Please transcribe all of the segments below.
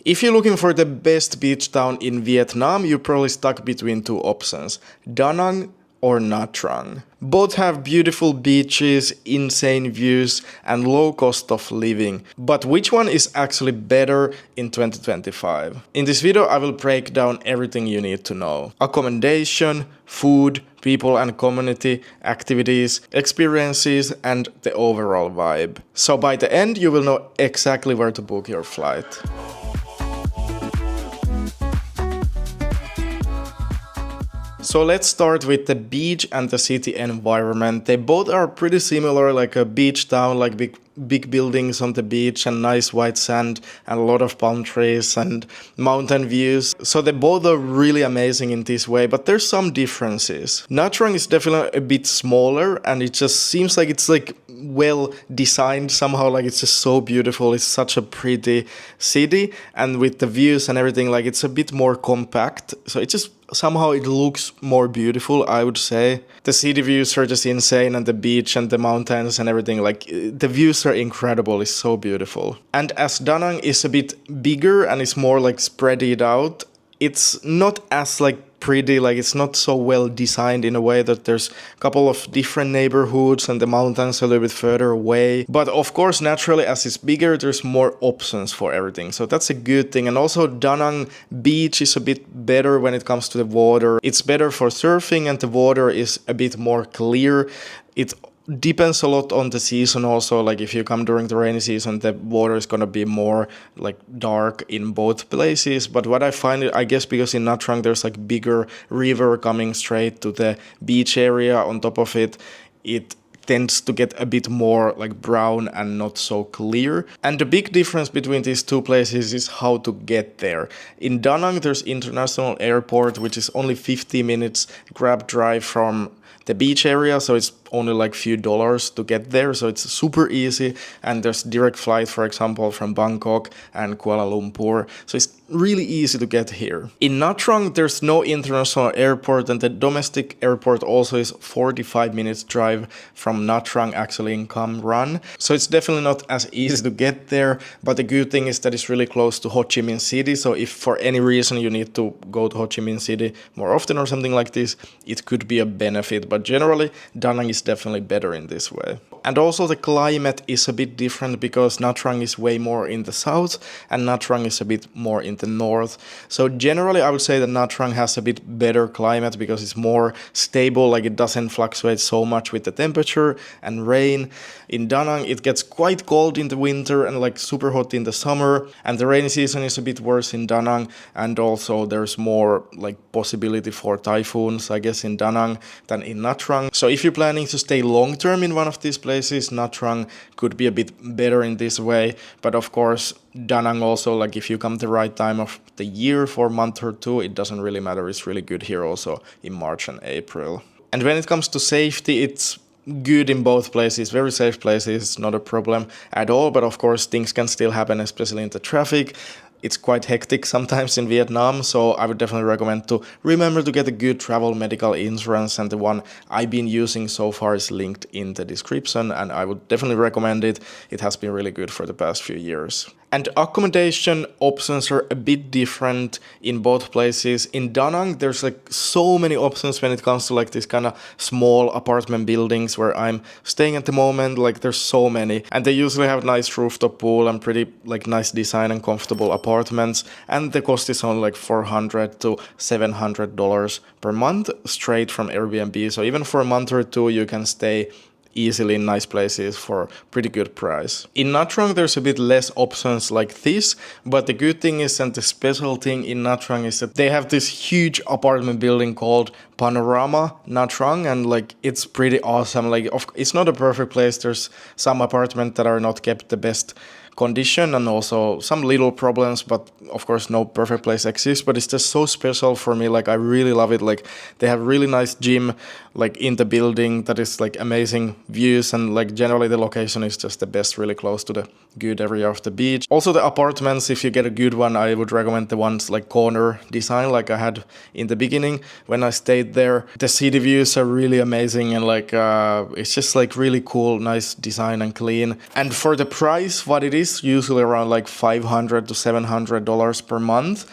If you're looking for the best beach town in Vietnam, you're probably stuck between two options, Da Nang or Nha Trang. Both have beautiful beaches, insane views, and low cost of living. But which one is actually better in 2025? In this video, I will break down everything you need to know. Accommodation, food, people and community, activities, experiences, and the overall vibe. So by the end, you will know exactly where to book your flight. So let's start with the beach and the city environment. They both are pretty similar, like a beach town, like big buildings on the beach and nice white sand and a lot of palm trees and mountain views. So they both are really amazing in this way, but there's some differences. Nha Trang is definitely a bit smaller and it just seems like it's like well designed somehow, like it's just so beautiful. It's such a pretty city, and with the views and everything, like it's a bit more compact. So it just somehow it looks more beautiful, I would say. The city views are just insane, and the beach and the mountains and everything, like the views are incredible. It's so beautiful. And as Da Nang is a bit bigger and it's more like spread it out, it's not as like pretty, like it's not so well designed in a way that there's a couple of different neighborhoods and the mountains a little bit further away. But of course, naturally, as it's bigger, there's more options for everything. So that's a good thing. And also Da Nang beach is a bit better when it comes to the water. It's better for surfing and the water is a bit more clear. It depends a lot on the season also, like if you come during the rainy season, the water is gonna be more like dark in both places. But what I find, I guess because in Nha Trang there's like bigger river coming straight to the beach area on top of it, it tends to get a bit more like brown and not so clear. And the big difference between these two places is how to get there. In Da Nang there's international airport, which is only 50 minutes grab drive from the beach area, so it's only like few dollars to get there, so it's super easy. And there's direct flight, for example, from Bangkok and Kuala Lumpur, so it's really easy to get here. In Nha Trang there's no international airport, and the domestic airport also is 45 minutes drive from Nha Trang actually in Cam Ranh, so it's definitely not as easy to get there. But the good thing is that it's really close to Ho Chi Minh City, so if for any reason you need to go to Ho Chi Minh City more often or something like this, it could be a benefit. But generally Da Nang is definitely better in this way. And also the climate is a bit different because Nha Trang is way more in the south and Nha Trang is a bit more in the north. So generally I would say that Nha Trang has a bit better climate because it's more stable, like it doesn't fluctuate so much with the temperature and rain. In Da Nang it gets quite cold in the winter and like super hot in the summer, and the rainy season is a bit worse in Da Nang, and also there's more like possibility for typhoons, I guess, in Da Nang than in Nha Trang. So if you're planning to stay long term in one of these places, Nha Trang could be a bit better in this way. But of course Da Nang also, like if you come the right time of the year for a month or two, it doesn't really matter. It's really good here also in March and April. And when it comes to safety, it's good in both places, very safe places, not a problem at all. But of course things can still happen, especially in the traffic. It's quite hectic sometimes in Vietnam, so I would definitely recommend to remember to get a good travel medical insurance, and the one I've been using so far is linked in the description, and I would definitely recommend it. It has been really good for the past few years. And accommodation options are a bit different in both places. In Da Nang, there's like so many options when it comes to like this kind of small apartment buildings where I'm staying at the moment. Like there's so many, and they usually have nice rooftop pool and pretty like nice design and comfortable apartments. And the cost is only like $400 to $700 per month straight from Airbnb. So even for a month or two, you can stay easily in nice places for pretty good price. In Nha Trang there's a bit less options like this, but the good thing is, and the special thing in Nha Trang is that they have this huge apartment building called Panorama Nha Trang, and like it's pretty awesome. Like it's not a perfect place, there's some apartments that are not kept the best condition and also some little problems, but of course no perfect place exists. But it's just so special for me, like I really love it. Like they have really nice gym like in the building that is like amazing views, and like generally the location is just the best, really close to the good area of the beach. Also the apartments, if you get a good one, I would recommend the ones like corner design like I had in the beginning when I stayed there. The city views are really amazing, and like it's just like really cool, nice design and clean. And for the price what it is usually around like $500 to $700 per month.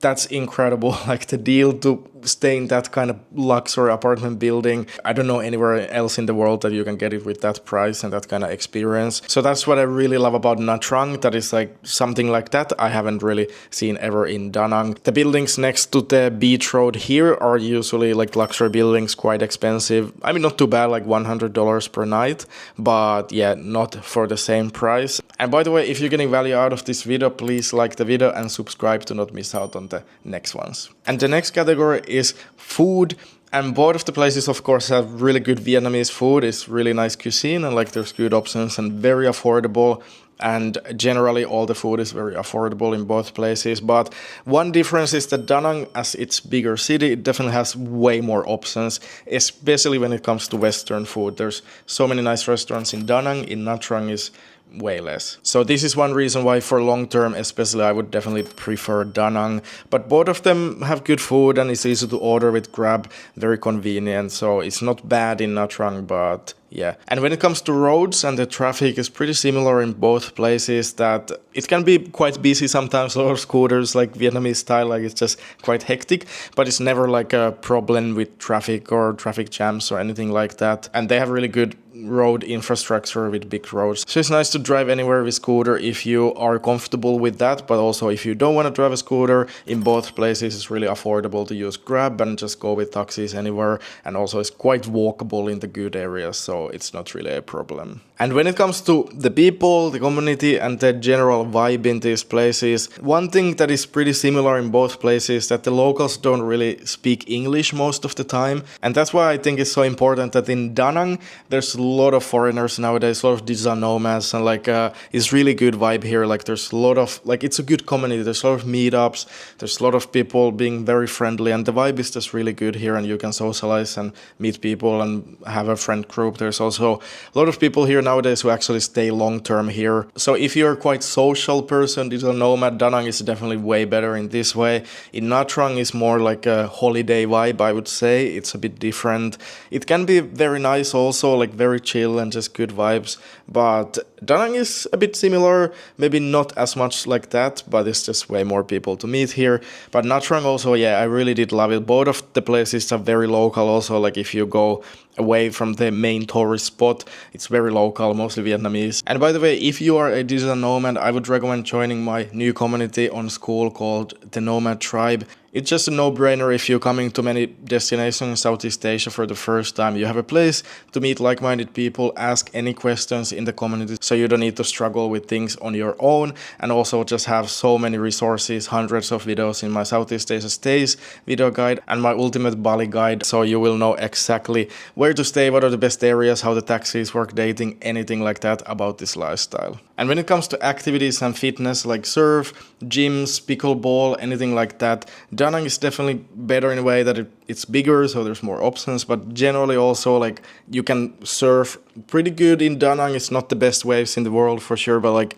That's incredible. Like the deal to stay in that kind of luxury apartment building. I don't know anywhere else in the world that you can get it with that price and that kind of experience. So that's what I really love about Nha Trang. That is like something like that I haven't really seen ever in Da Nang. The buildings next to the beach road here are usually like luxury buildings, quite expensive. I mean, not too bad, like $100 per night, but yeah, not for the same price. And by the way, if you're getting value out of this video, please like the video and subscribe to not miss out on the next ones. And the next category is food. And both of the places, of course, have really good Vietnamese food. It's really nice cuisine and like there's good options and very affordable. And generally all the food is very affordable in both places. But one difference is that Da Nang, as it's bigger city, it definitely has way more options, especially when it comes to Western food. There's so many nice restaurants in Da Nang. In Nha Trang is way less. So this is one reason why for long term especially I would definitely prefer Da Nang. But both of them have good food and it's easy to order with Grab, very convenient. So it's not bad in Nha Trang, but yeah. And when it comes to roads and the traffic is pretty similar in both places, that it can be quite busy sometimes, a lot of scooters like Vietnamese style, like it's just quite hectic, but it's never like a problem with traffic or traffic jams or anything like that. And they have really good road infrastructure with big roads. So it's nice to drive anywhere with scooter if you are comfortable with that, but also if you don't want to drive a scooter, in both places it's really affordable to use Grab and just go with taxis anywhere, and also it's quite walkable in the good areas, so it's not really a problem. And when it comes to the people, the community and the general vibe in these places, one thing that is pretty similar in both places is that the locals don't really speak English most of the time, and that's why I think it's so important that in Da Nang there's a lot of foreigners nowadays, a lot of digital nomads, and like it's really good vibe here. Like there's a lot of, like it's a good community, there's a lot of meetups, there's a lot of people being very friendly, and the vibe is just really good here, and you can socialize and meet people and have a friend group. There's also a lot of people here nowadays who actually stay long term here. So if you're quite social person, digital nomad, Da Nang is definitely way better in this way. In Nha Trang is more like a holiday vibe, I would say. It's a bit different. It can be very nice also, like very chill and just good vibes, but Da Nang is a bit similar, maybe not as much like that, but it's just way more people to meet here. But Nha Trang also, yeah, I really did love it. Both of the places are very local also, like if you go away from the main tourist spot, it's very local, mostly Vietnamese. And by the way, if you are a digital nomad, I would recommend joining my new community on School called the Nomad Tribe. It's just a no-brainer if you're coming to many destinations in Southeast Asia for the first time. You have a place to meet like-minded people, ask any questions in the community, so you don't need to struggle with things on your own, and also just have so many resources, hundreds of videos in my Southeast Asia Stays video guide and my Ultimate Bali guide, so you will know exactly where to stay, what are the best areas, how the taxis work, dating, anything like that about this lifestyle. And when it comes to activities and fitness like surf, gyms, pickleball, anything like that, Da Nang is definitely better in a way that it's bigger, so there's more options, but generally also like you can surf pretty good in Da Nang. It's not the best waves in the world for sure, but like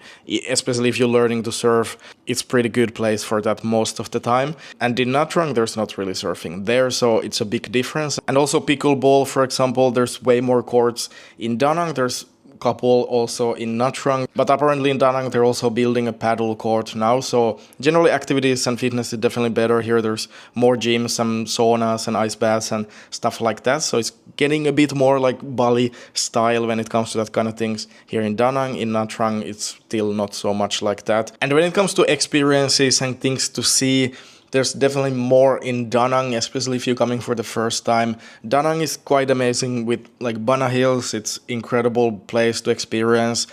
especially if you're learning to surf, it's pretty good place for that most of the time. And in Nha Trang there's not really surfing there, so it's a big difference. And also pickleball, for example, there's way more courts. In Da Nang there's couple also in Nha Trang, but apparently in Da Nang they're also building a paddle court now, so generally activities and fitness is definitely better here. There's more gyms and saunas and ice baths and stuff like that, so it's getting a bit more like Bali style when it comes to that kind of things here in Da Nang. In Nha Trang it's still not so much like that. And when it comes to experiences and things to see, there's definitely more in Da Nang, especially if you're coming for the first time. Da Nang is quite amazing with like Bana Hills. It's incredible place to experience.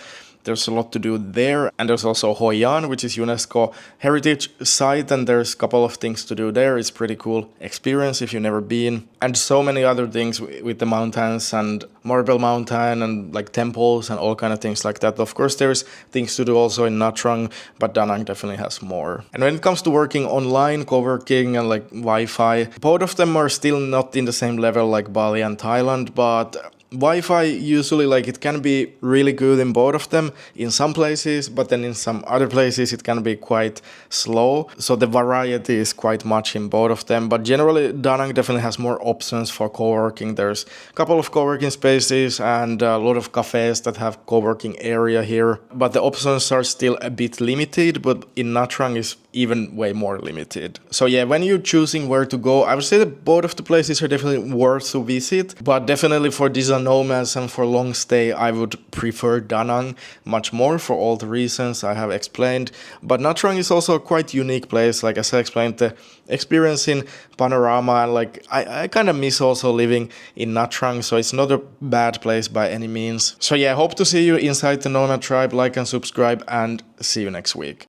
There's a lot to do there. And there's also Hoi An, which is UNESCO heritage site, and there's a couple of things to do there. It's pretty cool experience if you've never been. And so many other things with the mountains and Marble Mountain and like temples and all kind of things like that. Of course, there's things to do also in Nha Trang, but Da Nang definitely has more. And when it comes to working online, co-working and like Wi-Fi, both of them are still not in the same level like Bali and Thailand, but Wi-Fi usually, like, it can be really good in both of them in some places, but then in some other places it can be quite slow. So the variety is quite much in both of them. But generally, Da Nang definitely has more options for co-working. There's a couple of co-working spaces and a lot of cafes that have co-working area here. But the options are still a bit limited, but in Nha Trang is even way more limited. So yeah, when you're choosing where to go, I would say that both of the places are definitely worth to visit, but definitely for digital nomads and for long stay, I would prefer Da Nang much more for all the reasons I have explained. But Nha Trang is also a quite unique place. Like as I explained, the experience in panorama, and like I kind of miss also living in Nha Trang, so it's not a bad place by any means. So yeah, hope to see you inside the Nomad tribe. Like and subscribe, and see you next week.